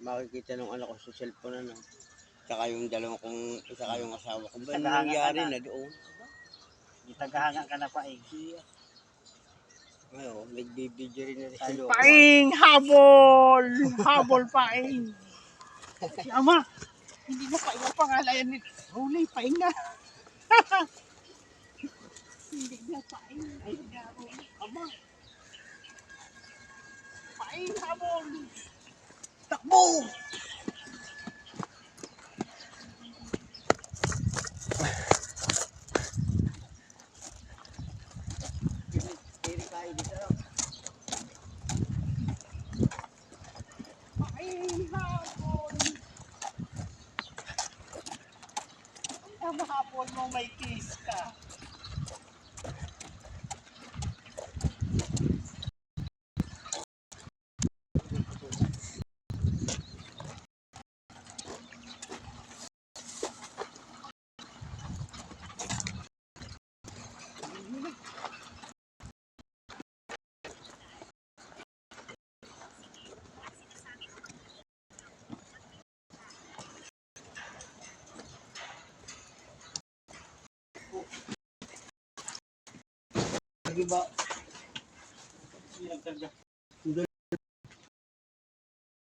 makikita ng anak ko sa cellphone ano. Saka yung dalawa kong, saka yung asawa ko. Ba nangyari na doon? Tagahanga ka na Paing. Ngayon, nagbibidyo rin na sa loob. Paing! Habol! Habol Paing! Si Ama! Hindi na Paing ang pangalan ni Huli. Paing na! Hindi na Paing. Ay, Huli. Ama! Paing! Habol! Takbo! Mahapon mo may kiss ka. Lagi ba?